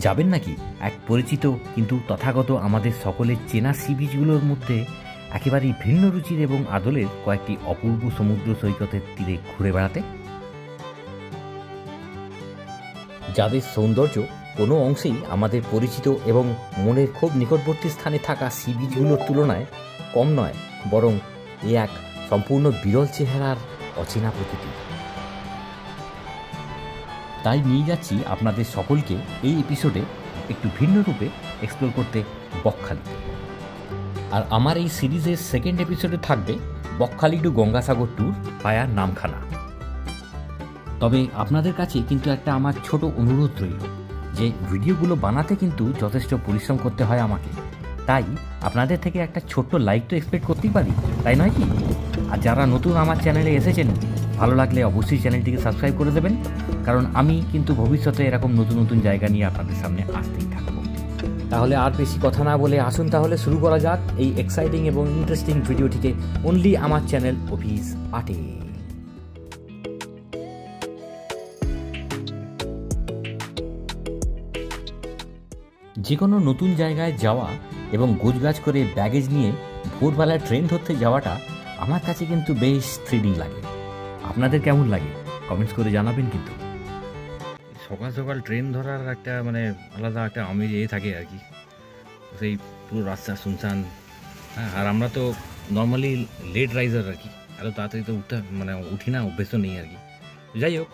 যাবেন নাকি এক পরিচিত কিন্তু তথাগত আমাদের সকলের চেনা সি বিচগুলোর মধ্যে একেবারেই ভিন্ন রুচির এবং আদলের কয়েকটি অপূর্ব সমুদ্র সৈকতের তীরে ঘুরে বেড়াতে, যাদের সৌন্দর্য কোনো অংশেই আমাদের পরিচিত এবং মনের খুব নিকটবর্তী স্থানে থাকা সি বিচগুলোর তুলনায় কম নয়, বরং এ এক সম্পূর্ণ বিরল চেহারার অচেনা প্রকৃতি। তাই নিয়ে যাচ্ছি আপনাদের সকলকে এই এপিসোডে একটু ভিন্ন রূপে এক্সপ্লোর করতে বকখালিতে। আর আমার এই সিরিজের সেকেন্ড এপিসোডে থাকবে বকখালি টু গঙ্গাসাগর ট্যুর ভায়া নামখানা। তবে আপনাদের কাছে কিন্তু একটা আমার ছোট অনুরোধ রইল যে ভিডিওগুলো বানাতে কিন্তু যথেষ্ট পরিশ্রম করতে হয় আমাকে, তাই আপনাদের থেকে একটা ছোট্ট লাইক তো এক্সপেক্ট করতেই পারি, তাই নয় কি? আর যারা নতুন আমার চ্যানেলে এসেছেন, ভালো লাগলে অবশ্যই চ্যানেলটিকে সাবস্ক্রাইব করে দেবেন, কারণ আমি কিন্তু ভবিষ্যতে এরকম নতুন নতুন জায়গা নিয়ে আপনাদের সামনে আসতেই থাকবো। তাহলে আর বেশি কথা না বলে আসুন তাহলে শুরু করা যাক এই এক্সাইটিং এবং ইন্টারেস্টিং ভিডিওটিকে অনলি আমার চ্যানেল অফিস আটে। যে কোনো নতুন জায়গায় যাওয়া এবং গোছগাছ করে ব্যাগেজ নিয়ে ভোরবেলায় ট্রেন ধরতে যাওয়াটা আমার কাছে কিন্তু বেশ থ্রিলিং লাগে। আপনাদের কেমন লাগে কমেন্টস করে জানাবেন। কিন্তু সকাল সকাল ট্রেন ধরার একটা আলাদা একটা আমেজ থাকে আর কি, সেই পুরো রাস্তা শুনশান। হ্যাঁ, আর আমরা তো নর্মালি লেট রাইজার আর কি, এত তাড়াতাড়ি তো উঠি না, অভ্যেস নেই আর কি। যাই হোক,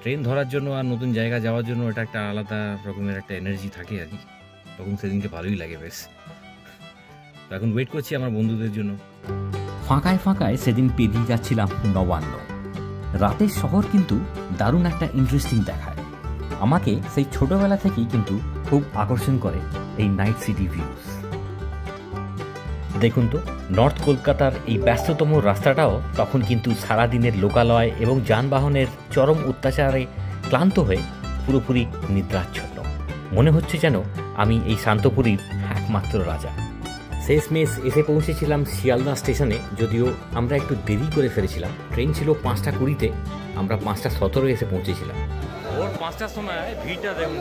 ট্রেন ধরার জন্য আর নতুন জায়গা যাওয়ার জন্য এটা একটা আলাদা রকমের একটা এনার্জি থাকে আর কি, তখন সেদিনকে ভালোই লাগে বেশ। তো এখন ওয়েট করছি আমার বন্ধুদের জন্য। ফাঁকায় ফাঁকায় সেদিন পেরিয়ে যাচ্ছিলাম নবান্ন। রাতের শহর কিন্তু দারুণ একটা ইন্টারেস্টিং দেখায়। আমাকে সেই ছোটবেলা থেকেই কিন্তু খুব আকর্ষণ করে এই নাইট সিটি ভিউজ। দেখুন তো, নর্থ কলকাতার এই ব্যস্ততম রাস্তাটাও তখন কিন্তু সারাদিনের লোকালয় এবং যানবাহনের চরম অত্যাচারে ক্লান্ত হয়ে পুরোপুরি নিদ্রাচ্ছন্ন। মনে হচ্ছে যেন আমি এই শান্তপুরীর একমাত্র রাজা। শেষমেশ এসে পৌঁছেছিলাম শিয়ালদা স্টেশনে, যদিও আমরা একটু দেরি করে ফেলেছিলাম। ট্রেন ছিল 5টা 20-তে, আমরা 5টা 17 এসে পৌঁছেছিলাম। ভোর 5টার সময় ভিড়টা দেখুন।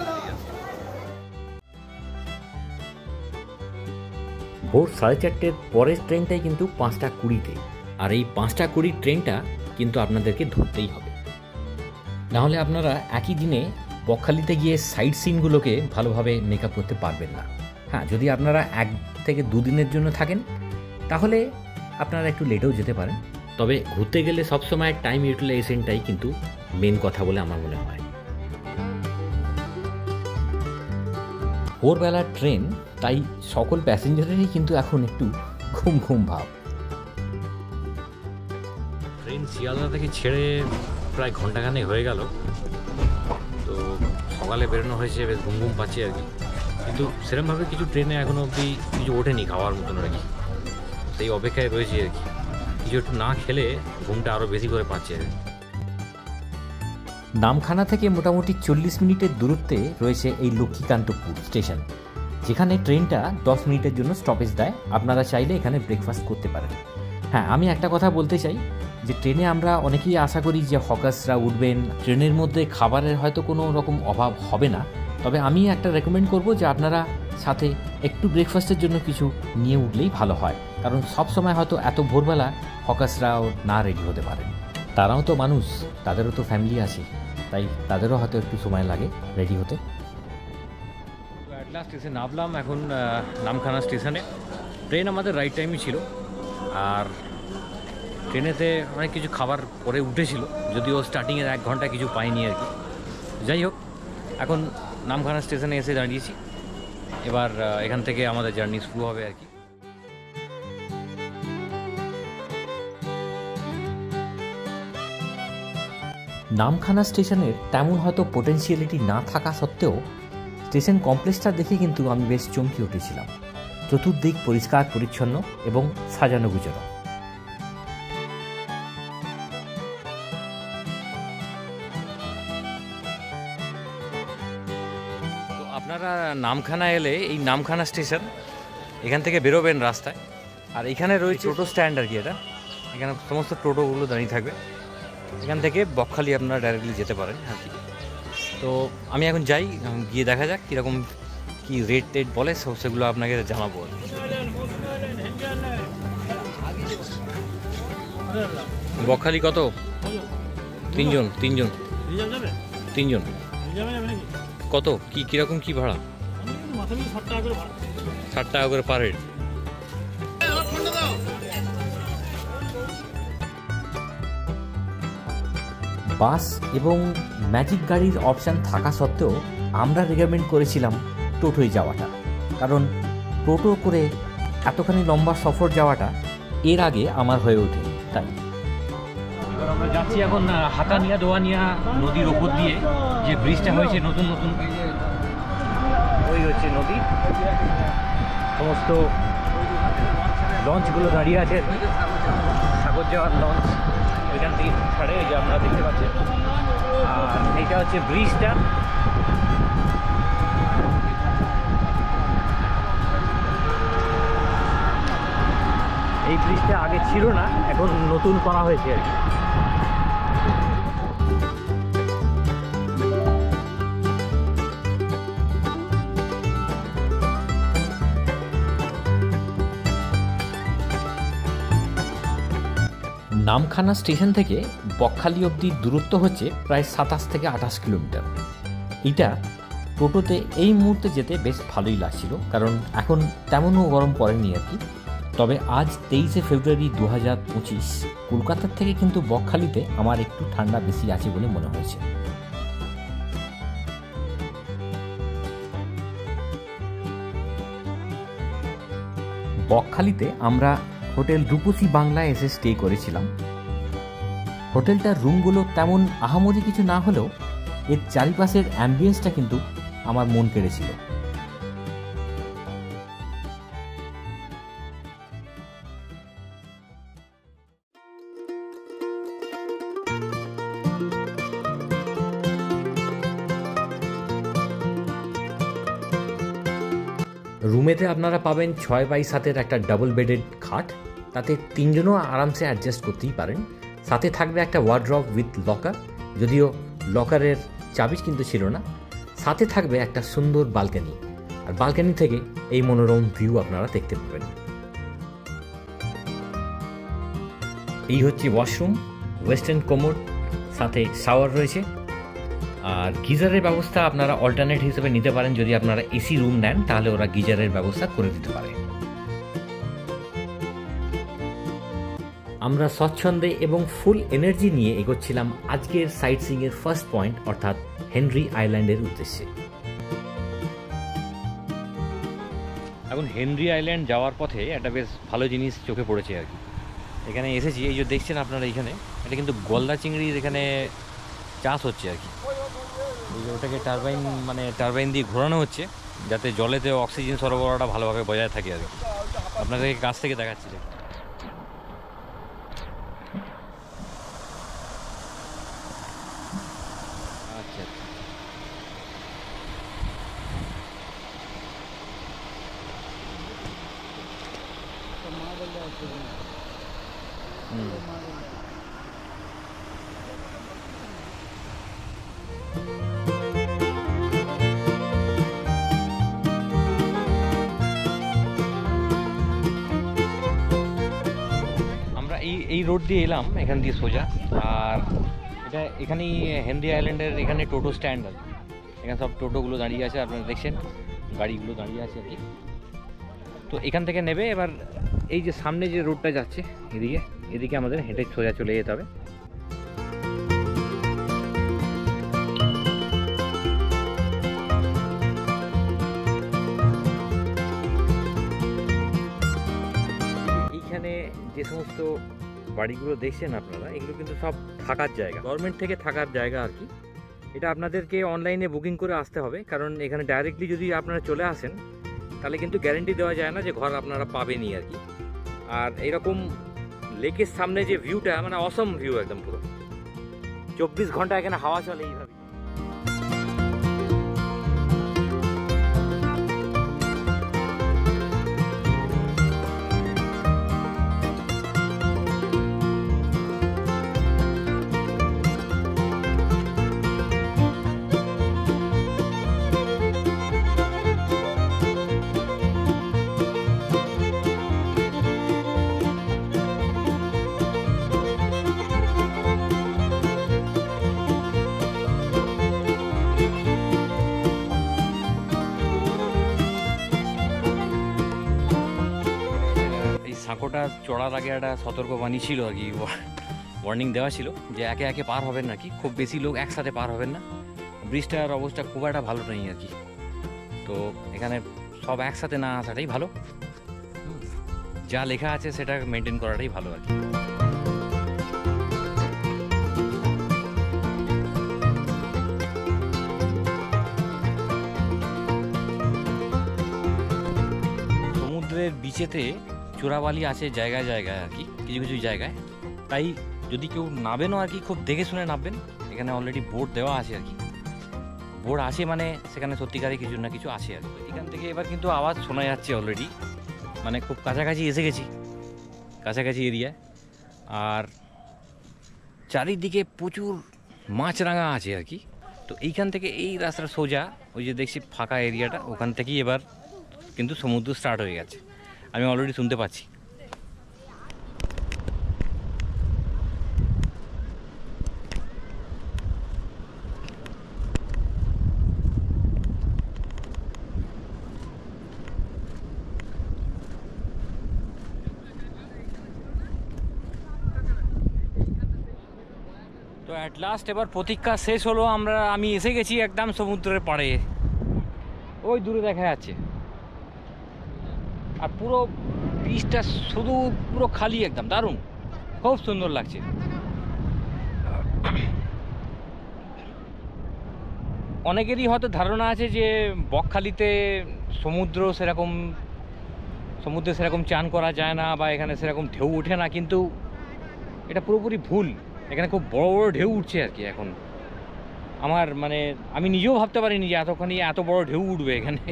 ভোর 4:30-র পরের ট্রেনটাই কিন্তু 5টা 20-তে, আর এই 5টা 20 ট্রেনটা কিন্তু আপনাদেরকে ধরতেই হবে, নাহলে আপনারা একই দিনে বকখালিতে গিয়ে সাইট সিনগুলোকে ভালোভাবে মেকআপ করতে পারবেন না। হ্যাঁ, যদি আপনারা 1 থেকে 2 দিনের জন্য থাকেন তাহলে আপনারা একটু লেটেও যেতে পারেন, তবে ঘুরতে গেলে সবসময় টাইম ইউটিলাইজেশনটাই কিন্তু মেন কথা বলে আমার মনে হয়। ভোরবেলার ট্রেন, তাই সকল প্যাসেঞ্জারেরই কিন্তু এখন একটু ঘুম ঘুম ভাব। ট্রেন শিয়ালদা থেকে ছেড়ে প্রায় ঘন্টাখানেক হয়ে গেল, তো সকালে বেরোনো হয়েছে, বেশ ঘুম ঘুম পাচ্ছি আর কি। কিন্তু সেরকমভাবে কিছু ট্রেনে এখনও অবধি কিছু ওঠেনি খাওয়ার মতন আর কি, সেই অপেক্ষায় রয়েছে আর কি। কিছু একটু না খেলে ঘুমটা আরও বেশি করে পাচ্ছে আর কি। নামখানা থেকে মোটামুটি 40 মিনিটের দূরত্বে রয়েছে এই লক্ষ্মীকান্তপুর স্টেশন, যেখানে ট্রেনটা 10 মিনিটের জন্য স্টপেজ দেয়। আপনারা চাইলে এখানে ব্রেকফাস্ট করতে পারেন। হ্যাঁ, আমি একটা কথা বলতে চাই যে ট্রেনে আমরা অনেকেই আশা করি যে হকার্সরা উঠবেন, ট্রেনের মধ্যে খাবারের হয়তো কোনো রকম অভাব হবে না, তবে আমি একটা রেকমেন্ড করব যে আপনারা সাথে একটু ব্রেকফাস্টের জন্য কিছু নিয়ে উঠলেই ভালো হয়, কারণ সব সময় হয়তো এত ভোরবেলা হকার্সরাও না রেডি হতে পারেন। তারাও তো মানুষ, তাদেরও তো ফ্যামিলি আছে, তাই তাদেরও হয়তো একটু সময় লাগে রেডি হতে। অ্যাট লাস্ট এসে নামলাম এখন নামখানা স্টেশনে। ট্রেন আমাদের রাইট টাইমই ছিল, আর ট্রেনেতে অনেক কিছু খাবার পরে উঠেছিল, যদিও স্টার্টিংয়ের 1 ঘন্টা কিছু পাইনি আর কি। যাই হোক, এখন নামখানা স্টেশনে এসে দাঁড়িয়েছি, এবার এখান থেকে আমাদের জার্নি শুরু হবে আর কি। নামখানা স্টেশনের তেমন হয়তো পোটেন্সিয়ালিটি না থাকা সত্ত্বেও স্টেশন কমপ্লেক্সটা দেখে কিন্তু আমি বেশ চমকে উঠেছিলাম। চতুর্দিক পরিষ্কার পরিচ্ছন্ন এবং সাজানো গুজানো। তো আপনারা নামখানা এলে এই নামখানা স্টেশন, এখান থেকে বেরোবেন রাস্তায়, আর এখানে রয়েছে টোটো স্ট্যান্ড আর কি। এখানে সমস্ত টোটোগুলো দাঁড়িয়ে থাকবে। এখান থেকে বকখালি আপনারা ডাইরেক্টলি যেতে পারেন আর কি। তো তো আমি এখন যাই, গিয়ে দেখা যাক কীরকম কী রেট টেট বলে, সেগুলো আপনাকে জানাবো। বকখালি কত? তিনজন কত কি কিরকম কি ভাড়া? 60 টাকা করে পার হেড। বাস এবং ম্যাজিক গাড়ির অপশান থাকা সত্ত্বেও আমরা রেকমেন্ড করেছিলাম টোটোয় যাওয়াটা, কারণ টোটো করে এতখানি লম্বা সফর যাওয়াটা এর আগে আমার হয়ে ওঠে। তাই এবার আমরা যাচ্ছি এখন হাতানিয়া দোয়ানিয়া নদীর ওপর দিয়ে, যে ব্রিজটা হয়েছে নতুন নতুন, ওই হচ্ছে নদী, সমস্ত লঞ্চগুলো দাঁড়িয়ে আছে, সাগর যাওয়ার লঞ্চ এখান থেকে ছাড়ে, এই যে আপনারা দেখতে পাচ্ছেন। আর এইটা হচ্ছে ব্রিজটা। এই ব্রিজটা আগে ছিল না, এখন নতুন করা হয়েছে আর কি। নামখানা স্টেশন থেকে বকখালি অবধি দূরত্ব হচ্ছে প্রায় 27 থেকে 28 কিলোমিটার। এটা টোটোতে এই মুহূর্তে যেতে বেশ ভালোই লাগছিল, কারণ এখন তেমনও গরম পড়েনি আর কি। তবে আজ 23শে ফেব্রুয়ারি 2025, কলকাতার থেকে কিন্তু বকখালিতে আমার একটু ঠান্ডা বেশি আছে বলে মনে হয়েছে। বকখালিতে আমরা হোটেল রূপসী বাংলায় এসে স্টে করেছিলাম। হোটেলটার রুমগুলো তেমন আহামরি কিছু না হলেও এর চারিপাশের অ্যাম্বিয়েন্সটা কিন্তু আমার মন কেড়েছিল। রুমেতে আপনারা পাবেন 6x7 একটা ডাবল বেডেড খাট, তাতে 3 জনও আরামসে অ্যাডজাস্ট করতেই পারেন। সাথে থাকবে একটা ওয়ার্ড্রপ উইথ লকার, যদিও লকারের চাবি কিন্তু ছিল না। সাথে থাকবে একটা সুন্দর বালকানি, আর বালকানি থেকে এই মনোরম ভিউ আপনারা দেখতে পাবেন। এই হচ্ছে ওয়াশরুম, ওয়েস্টার্ন কোমোড, সাথে শাওয়ার রয়েছে। আর গিজারের ব্যবস্থা আপনারা অল্টারনেট হিসেবে নিতে পারেন, যদি আপনারা এসি রুম নেন তাহলে ওরা গিজারের ব্যবস্থা করে দিতে পারে। আমরা স্বচ্ছন্দে এবং ফুল এনার্জি নিয়ে এগোচ্ছিলাম আজকের সাইট সিইংয়ের ফার্স্ট পয়েন্ট, অর্থাৎ হেনরি আইল্যান্ডের উদ্দেশ্যে। এখন হেনরি আইল্যান্ড যাওয়ার পথে একটা বেশ ভালো জিনিস চোখে পড়েছে আর কি। এখানে এসেছি, এই যে দেখছেন আপনারা এখানে, এটা কিন্তু গলদা চিংড়ির এখানে চাষ হচ্ছে আর কি। ওটাকে টারবাইন দিয়ে ঘোরানো হচ্ছে, যাতে জলেতে অক্সিজেন সরবরাহটা ভালোভাবে বজায় থাকে আর কি। আপনাদেরকে কাছ থেকে দেখাচ্ছি। আচ্ছা এই রোড দিয়ে এলাম, এখান দিয়ে সোজা। আর এটা এখানেই হেনরি আইল্যান্ডের এখানে টোটো স্ট্যান্ড আছে, এখানে সব টোটোগুলো দাঁড়িয়ে আছে, আপনারা দেখছেন গাড়িগুলো দাঁড়িয়ে আছে আর কি। তো এখান থেকে নেবে, এবার এই যে সামনে যে রোডটা যাচ্ছে এদিকে আমাদের হেঁটে সোজা চলে যেতে হবে। এইখানে যে সমস্ত বাড়িগুলো দেখছেন আপনারা, এগুলো কিন্তু সব থাকার জায়গা, গভর্নমেন্ট থেকে থাকার জায়গা আর কি। এটা আপনাদেরকে অনলাইনে বুকিং করে আসতে হবে, কারণ এখানে ডাইরেক্টলি যদি আপনারা চলে আসেন তাহলে কিন্তু গ্যারেন্টি দেওয়া যায় না যে ঘর আপনারা পাবেনই আর কি। আর এইরকম লেকের সামনে যে ভিউটা, মানে অসম ভিউ একদম, পুরো 24 ঘন্টা এখানে হাওয়া চলে এইভাবে। সাঁকোটা চড়ার আগে একটা সতর্কবাণী ছিল আর কি, ওয়ার্নিং দেওয়া ছিল যে একে একে পার হবেন নাকি, খুব বেশি লোক একসাথে পার হবেন না, ব্রিজটার অবস্থা খুব একটা ভালো নেই আর কি। তো এখানে সব একসাথে না আসাটাই ভালো, যা লেখা আছে সেটা মেনটেন করাটাই ভালো আর কি। সমুদ্রের বিচেতে চোরাবালি আছে জায়গায় জায়গায় আর কি, কিছু কিছু জায়গায়, তাই যদি কেউ নাবেনও আর কি খুব দেখে শুনে নামবেন। এখানে অলরেডি বোর্ড দেওয়া আছে আর কি, বোর্ড আছে মানে সেখানে সত্যিকারে কিছু না কিছু আছে আর কি। এখান থেকে এবার কিন্তু আওয়াজ শোনা যাচ্ছে অলরেডি, মানে খুব কাছাকাছি এসে গেছি, কাছাকাছি এরিয়ায়। আর চারিদিকে প্রচুর মাছরাঙা আছে আর কি। তো এইখান থেকে এই রাস্তার সোজা ওই যে দেখছি ফাঁকা এরিয়াটা, ওখান থেকেই এবার কিন্তু সমুদ্র স্টার্ট হয়ে গেছে, আমি অলরেডি শুনতে পাচ্ছি। তো অ্যাট লাস্ট এবার প্রতীক্ষা শেষ হলো, আমি এসে গেছি একদম সমুদ্রের পাড়ে, ওই দূরে দেখা যাচ্ছে। আর পুরো বিচটা শুধু পুরো খালি, একদম দারুণ, খুব সুন্দর লাগছে। অনেকেরই হয়তো ধারণা আছে যে বকখালিতে সমুদ্রে সেরকম চান করা যায় না বা এখানে সেরকম ঢেউ ওঠে না, কিন্তু এটা পুরোপুরি ভুল। এখানে খুব বড় বড় ঢেউ উঠছে আর কি এখন। আমি নিজেও ভাবতে পারিনি যে এত বড় ঢেউ উঠবে এখানে।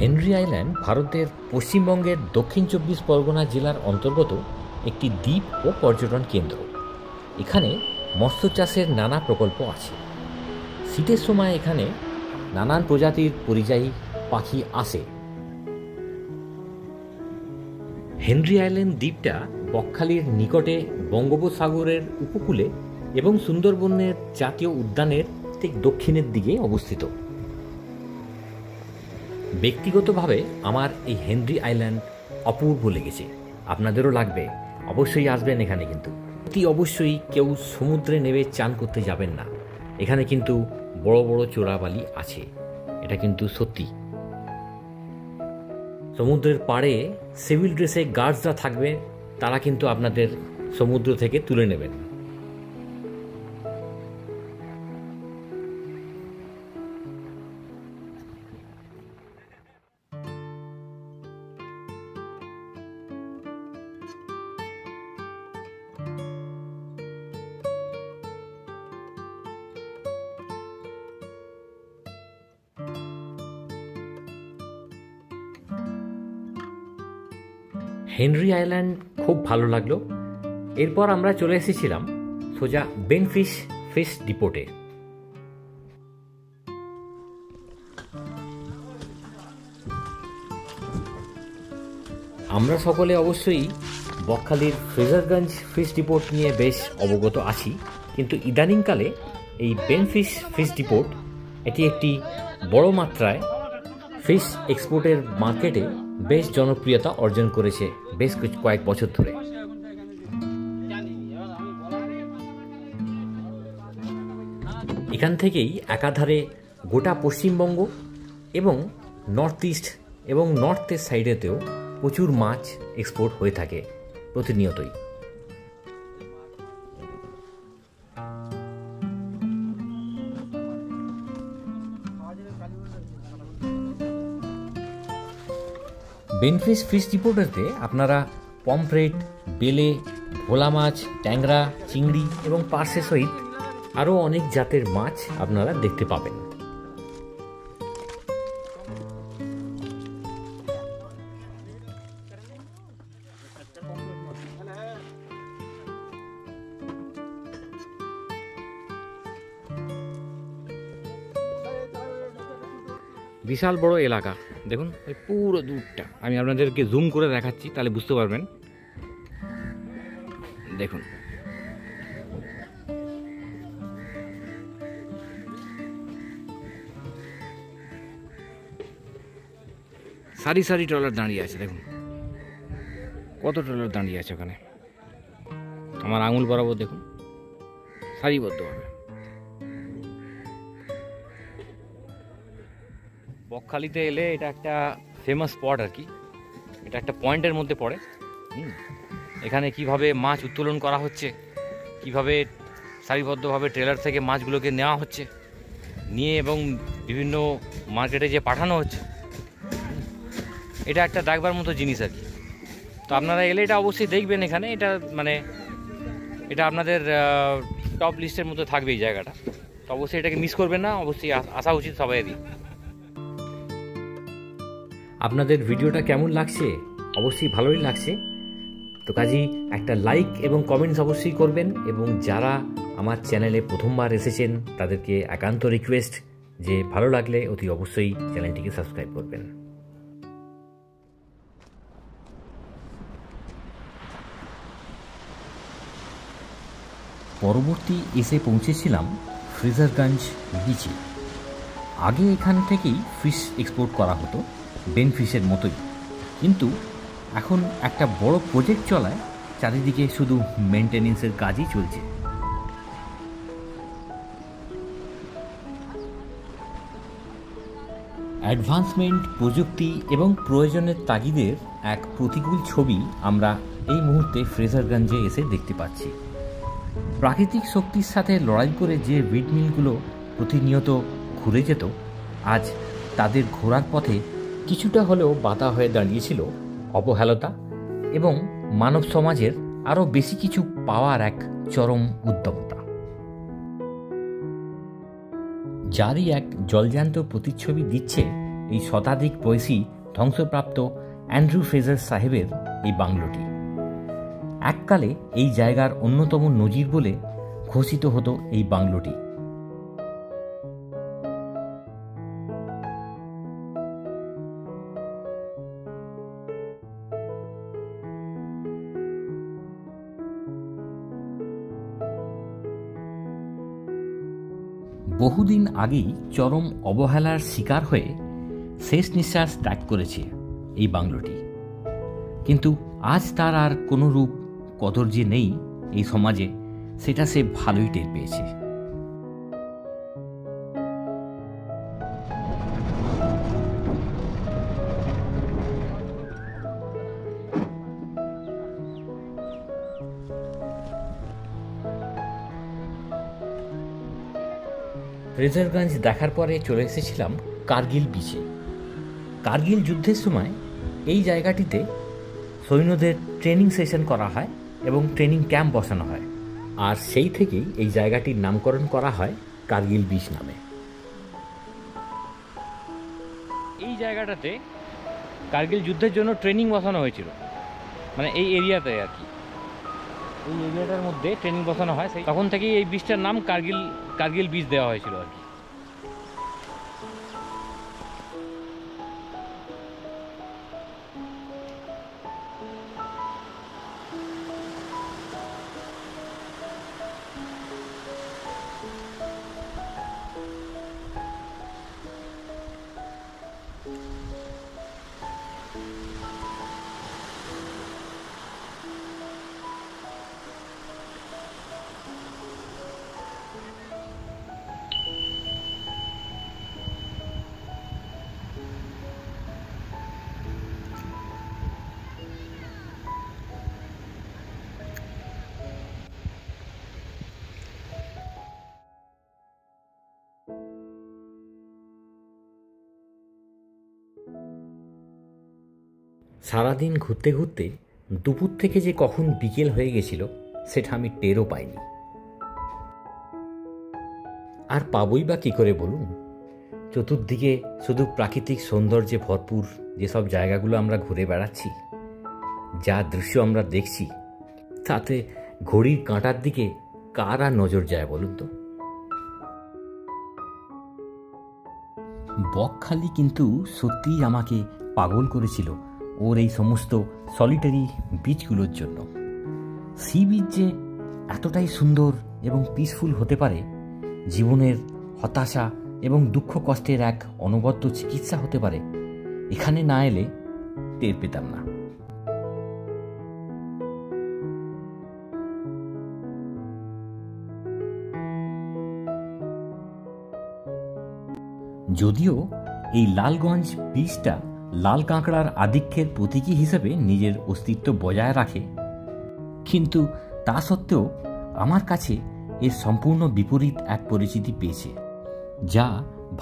হেনরি আইল্যান্ড ভারতের পশ্চিমবঙ্গের দক্ষিণ 24 পরগনা জেলার অন্তর্গত একটি দ্বীপ ও পর্যটন কেন্দ্র। এখানে মৎস্য চাষের নানা প্রকল্প আছে। শীতের সময় এখানে নানান প্রজাতির পরিযায়ী পাখি আসে। হেনরি আইল্যান্ড দ্বীপটা বকখালির নিকটে বঙ্গোপসাগরের উপকূলে এবং সুন্দরবনের জাতীয় উদ্যানের ঠিক দক্ষিণের দিকে অবস্থিত। ব্যক্তিগতভাবে আমার এই হেনরি আইল্যান্ড অপূর্ব লেগেছে, আপনাদেরও লাগবে, অবশ্যই আসবেন এখানে। কিন্তু অবশ্যই কেউ সমুদ্রে নেমে চান করতে যাবেন না, এখানে কিন্তু বড় বড় চোরাবালি আছে, এটা কিন্তু সত্যি। সমুদ্রের পাড়ে সিভিল ড্রেসে গার্ডসরা থাকবে, তারা কিন্তু আপনাদের সমুদ্র থেকে তুলে নেবেন। হেনরি আইল্যান্ড খুব ভালো লাগলো। এরপর আমরা চলে এসেছিলাম সোজা বেনফিশ ফিশ ডিপোটে। আমরা সকলে অবশ্যই বকখালির ফ্রেজারগঞ্জ ফিশ ডিপোট নিয়ে বেশ অবগত আছি, কিন্তু ইদানিংকালে এই বেনফিশ ফিশ ডিপোট এটি একটি বড় মাত্রায় ফিশ এক্সপোর্টের মার্কেটে বেশ জনপ্রিয়তা অর্জন করেছে বেশ কয়েক বছর ধরে। এখান থেকেই একাধারে গোটা পশ্চিমবঙ্গ এবং নর্থ ইস্ট এবং নর্থের সাইডেতেও প্রচুর মাছ এক্সপোর্ট হয়ে থাকে প্রতিনিয়তই। বেনফিশ ফিশ ডিপোটাতে আপনারা পমফ্রেট, বেলে, ভোলা মাছ, ট্যাংরা, চিংড়ি এবং পার্সে সহিত আরও অনেক জাতের মাছ আপনারা দেখতে পাবেন। বিশাল বড় এলাকা দেখুন, এই পুরো দূরটা আমি আপনাদেরকে জুম করে দেখাচ্ছি, তাহলে বুঝতে পারবেন। দেখুন সারি সারি ট্রলার দাঁড়িয়ে আছে, দেখুন কত ট্রলার দাঁড়িয়ে আছে ওখানে, আমার আঙুল বরাবর দেখুন সারিবদ্ধভাবে। বকখালিতে এলে এটা একটা ফেমাস স্পট আর কি, এটা একটা পয়েন্টের মধ্যে পড়ে। এখানে কিভাবে মাছ উত্তোলন করা হচ্ছে, কিভাবে সারিবদ্ধভাবে ট্রেলার থেকে মাছগুলোকে নেওয়া হচ্ছে, নিয়ে এবং বিভিন্ন মার্কেটে যে পাঠানো হচ্ছে, এটা একটা দেখবার মতো জিনিস আর কি। তো আপনারা এলে এটা অবশ্যই দেখবেন এখানে, এটা মানে এটা আপনাদের টপ লিস্টের মধ্যে থাকবে এই জায়গাটা, তো অবশ্যই এটাকে মিস করবেন না, অবশ্যই আসা উচিত সবাইয়েরই। আপনাদের ভিডিওটা কেমন লাগছে? অবশ্যই ভালোই লাগছে, তো কাজেই একটা লাইক এবং কমেন্টস অবশ্যই করবেন, এবং যারা আমার চ্যানেলে প্রথমবার এসেছেন তাদেরকে একান্ত রিকোয়েস্ট যে ভালো লাগলে অতি অবশ্যই চ্যানেলটিকে সাবস্ক্রাইব করবেন। পরবর্তী এসে পৌঁছেছিলাম ফ্রেজারগঞ্জ বিচে। আগে এখান থেকেই ফিশ এক্সপোর্ট করা হতো, বেন ফিশের মতোই, কিন্তু এখন একটা বড় প্রজেক্ট চলায় চারিদিকে শুধু মেনটেনেন্সের কাজই চলছে। অ্যাডভান্সমেন্ট, প্রযুক্তি এবং প্রয়োজনের তাগিদের এক প্রতিকূল ছবি আমরা এই মুহূর্তে ফ্রেজারগঞ্জে এসে দেখতে পাচ্ছি। প্রাকৃতিক শক্তির সাথে লড়াই করে যে উইন্ডমিলগুলো প্রতিনিয়ত ঘুরে যেত, আজ তাদের ঘোরার পথে কিছুটা হলেও বাধা হয়ে দাঁড়িয়েছিল অবহেলতা এবং মানব সমাজের আরও বেশি কিছু পাওয়ার এক চরম উদ্যমতা, যারই এক জলজ্যান্ত প্রতিচ্ছবি দিচ্ছে এই শতাধিক বয়সী ধ্বংসপ্রাপ্ত অ্যান্ড্রু ফ্রেজার সাহেবের এই বাংলোটি। এককালে এই জায়গার অন্যতম নজির বলে ঘোষিত হতো এই বাংলোটি। বহুদিন আগেই চরম অবহেলার শিকার হয়ে শেষ নিঃশ্বাস ত্যাগ করেছে এই বাংলোটি, কিন্তু আজ তার আর কোনো রূপ কদর যে নেই এই সমাজে, সেটা সে ভালোই টের পেয়েছে। ফ্রেজারগঞ্জ দেখার পরে চলে এসেছিলাম কার্গিল বিচে। কার্গিল যুদ্ধের সময় এই জায়গাটিতে সৈন্যদের ট্রেনিং সেশন করা হয় এবং ট্রেনিং ক্যাম্প বসানো হয়, আর সেই থেকেই এই জায়গাটির নামকরণ করা হয় কার্গিল বিচ নামে। এই জায়গাটাতে কার্গিল যুদ্ধের জন্য ট্রেনিং বসানো হয়েছিল, মানে এই এরিয়াতে আর কি, এই এরিয়াটার মধ্যে ট্রেনিং বসানো হয়, তখন থেকেই এই বিচটার নাম কার্গিল বিচ দেওয়া হয়েছিল আর কি। সারাদিন ঘুরতে ঘুরতে দুপুর থেকে যে কখন বিকেল হয়ে গেছিল সেটা আমি টেরও পাইনি। আর পাবই বা কী করে বলুন? চতুর্দিকে শুধু প্রাকৃতিক সৌন্দর্যে ভরপুর যেসব জায়গাগুলো আমরা ঘুরে বেড়াচ্ছি, যা দৃশ্য আমরা দেখছি, তাতে ঘড়ির কাঁটার দিকে কার আর নজর যায় বলুন তো? বকখালি কিন্তু সত্যিই আমাকে পাগল করেছিল ওর এই সমস্ত সলিটারি বিচগুলোর জন্য। সি বিচ যে এতটাই সুন্দর এবং পিসফুল হতে পারে, জীবনের হতাশা এবং দুঃখ কষ্টের এক অনবদ্য চিকিৎসা হতে পারে, এখানে না এলে টের পেতাম না। যদিও এই লালগঞ্জ বিচটা লাল কাঁকড়ার আধিক্যের প্রতীকী হিসেবে নিজের অস্তিত্ব বজায় রাখে, কিন্তু তা সত্ত্বেও আমার কাছে এর সম্পূর্ণ বিপরীত এক পরিচিতি পেয়েছে, যা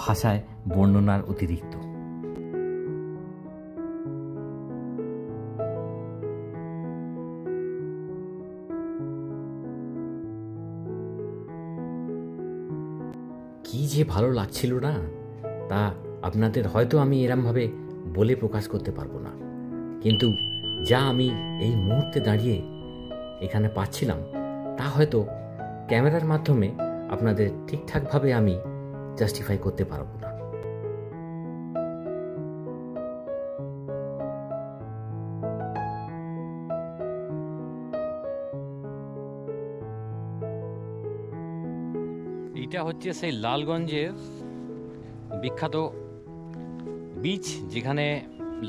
ভাষায় বর্ণনার অতিরিক্ত। কি যে ভালো লাগছিল না, তা আপনাদের হয়তো আমি এরমভাবে বলে প্রকাশ করতে পারবো না, কিন্তু যা আমি এই মুহূর্তে দাঁড়িয়ে এখানে পাচ্ছিলাম তা হয়তো ক্যামেরার মাধ্যমে আপনাদের ঠিকঠাকভাবে আমি জাস্টিফাই করতে পারবো না। এটা হচ্ছে সেই লালগঞ্জের বিখ্যাত বিচ, যেখানে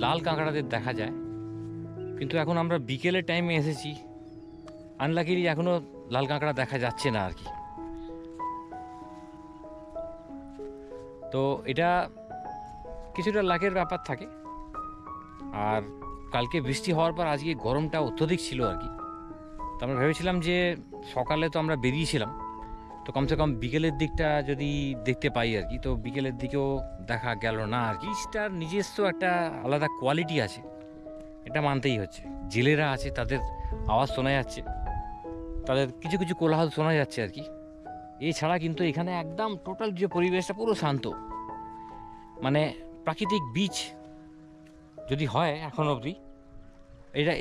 লাল কাঁকড়াদের দেখা যায়। কিন্তু এখন আমরা বিকেলের টাইমে এসেছি, আনলাকিলি এখনও লাল কাঁকড়া দেখা যাচ্ছে না আর কি। তো এটা কিছুটা লাকের ব্যাপার থাকে। আর কালকে বৃষ্টি হওয়ার পর আজকে গরমটা অত্যধিক ছিল আর কি। তো আমরা ভেবেছিলাম যে সকালে তো আমরা বেরিয়েছিলাম, তো কমসে কম বিকেলের দিকটা যদি দেখতে পাই আর কি। তো বিকেলের দিকেও দেখা গেল না আর কি। বিচটার নিজস্ব একটা আলাদা কোয়ালিটি আছে, এটা মানতেই হচ্ছে। জেলেরা আছে, তাদের আওয়াজ শোনা যাচ্ছে, তাদের কিছু কিছু কোলাহল শোনা যাচ্ছে আর কি। এছাড়া কিন্তু এখানে একদম টোটাল যে পরিবেশটা পুরো শান্ত, মানে প্রাকৃতিক বিচ যদি হয় এখন অবধি,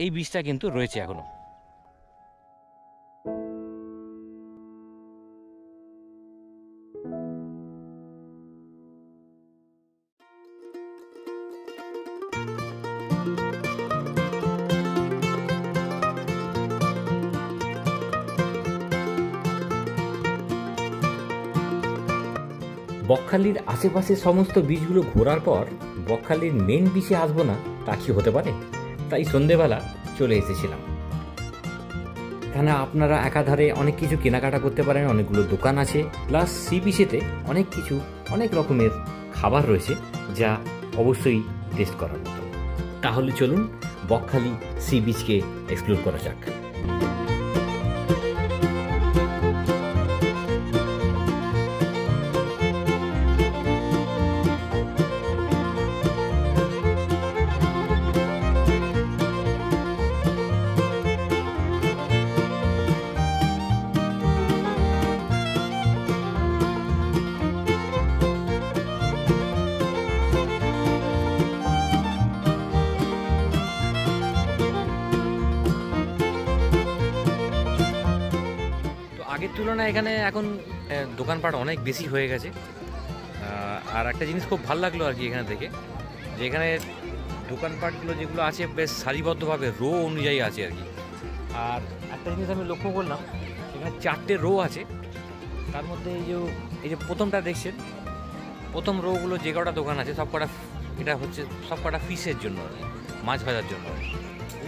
এই বিচটা কিন্তু রয়েছে এখনো। বকখালির আশেপাশে সমস্ত বিচগুলো ঘোরার পর বকখালির মেন বিচে আসবো না তা কি হতে পারে? তাই সন্ধেবেলা চলে এসেছিলাম। এখানে আপনারা একাধারে অনেক কিছু কেনাকাটা করতে পারেন, অনেকগুলো দোকান আছে, প্লাস সি বিচেতে অনেক রকমের খাবার রয়েছে যা অবশ্যই টেস্ট করার মতো। তাহলে চলুন বকখালি সি বিচকে এক্সপ্লোর করা যাক। আগের তুলনায় এখানে এখন দোকানপাট অনেক বেশি হয়ে গেছে। আর একটা জিনিস খুব ভালো লাগলো আর কি এখানে থেকে, যে এখানে দোকানপাটগুলো যেগুলো আছে বেশ সারিবদ্ধভাবে রো অনুযায়ী আছে আর কি। আর একটা জিনিস আমি লক্ষ্য করলাম, এখানে 4টে রো আছে। তার মধ্যে এই যে প্রথমটা দেখছেন, প্রথম রোগুলো যে কটা দোকান আছে সব কটা ফিশের জন্য আর কি, মাছ ভাজার জন্য।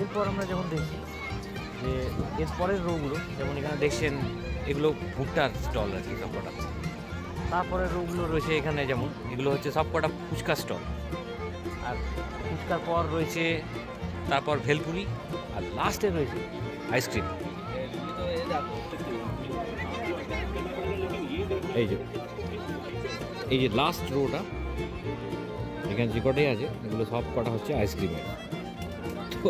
এরপর আমরা যখন দেখি যে এরপরের রোগুলো, যেমন এখানে দেখছেন এগুলো ভুট্টার স্টল আর কি সব কটা। তারপরের রোগুলো রয়েছে এখানে, যেমন এগুলো হচ্ছে সব কটা ফুচকা স্টল। আর ফুচকার পর রয়েছে তারপর ভেলপুরি, আর লাস্টে রয়েছে আইসক্রিম। এই যে লাস্ট রোটা, এখানে যে কটাই আছে এগুলো সব কটা হচ্ছে আইসক্রিমের। তো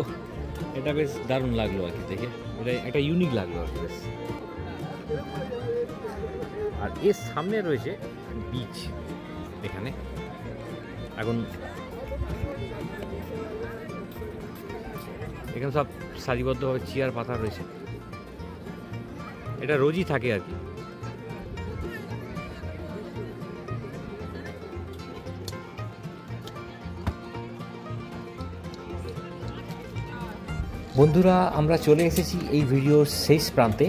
এটা বেশ দারুণ লাগলো আর কি দেখে, এটা একটা ইউনিক লাগলো আর কি বেশ। আর এর সামনে রয়েছে বিচ। এখানে সব সারিবদ্ধভাবে চেয়ার পাতা রয়েছে, এটা রোজই থাকে আর কি। বন্ধুরা, আমরা চলে এসেছি এই ভিডিওর শেষ প্রান্তে।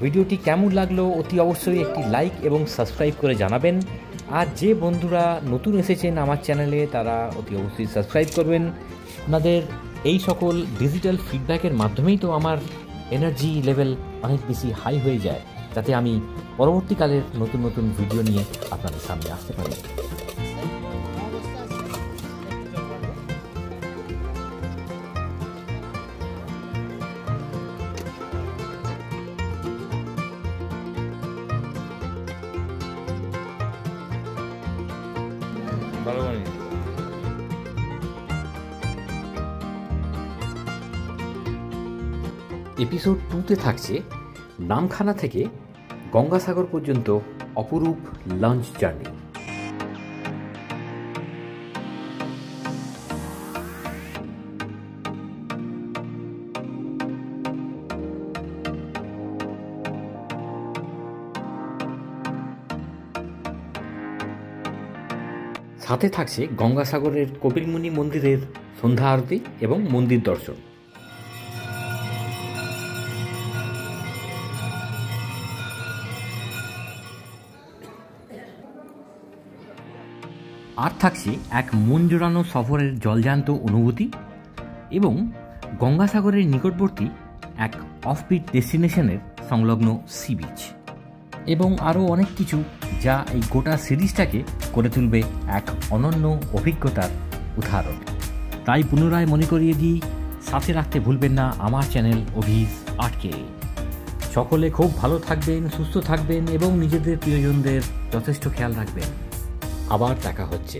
ভিডিওটি কেমন লাগলো অতি অবশ্যই একটি লাইক এবং সাবস্ক্রাইব করে জানাবেন। আর যে বন্ধুরা নতুন এসেছেন আমার চ্যানেলে তারা অতি অবশ্যই সাবস্ক্রাইব করবেন। আপনাদের এই সকল ডিজিটাল ফিডব্যাকের মাধ্যমেই তো আমার এনার্জি লেভেল অনেক বেশি হাই হয়ে যায়, যাতে আমি পরবর্তীকালের নতুন নতুন ভিডিও নিয়ে আপনাদের সামনে আসতে পারি। এপিসোড 2-তে থাকছে নামখানা থেকে গঙ্গাসাগর পর্যন্ত অপরূপ লঞ্চ জার্নি। সাথে থাকছে গঙ্গাসাগরের কপিলমুনি মন্দিরের সন্ধ্যা আরতি এবং মন্দির দর্শন। আর থাকছে এক মন জোড়ানো সফরের জলজান্ত অনুভূতি এবং গঙ্গাসাগরের নিকটবর্তী এক অফবিট ডেস্টিনেশনের সংলগ্ন সি বিচ এবং আরও অনেক কিছু, যা এই গোটা সিরিজটাকে করে তুলবে এক অনন্য অভিজ্ঞতার উদাহরণ। তাই পুনরায় মনে করিয়ে দিই, সাথে রাখতে ভুলবেন না আমার চ্যানেল অভিজ আটকে। সকলে খুব ভালো থাকবেন, সুস্থ থাকবেন এবং নিজেদের প্রিয়জনদের যথেষ্ট খেয়াল রাখবেন। আবার দেখা হচ্ছে।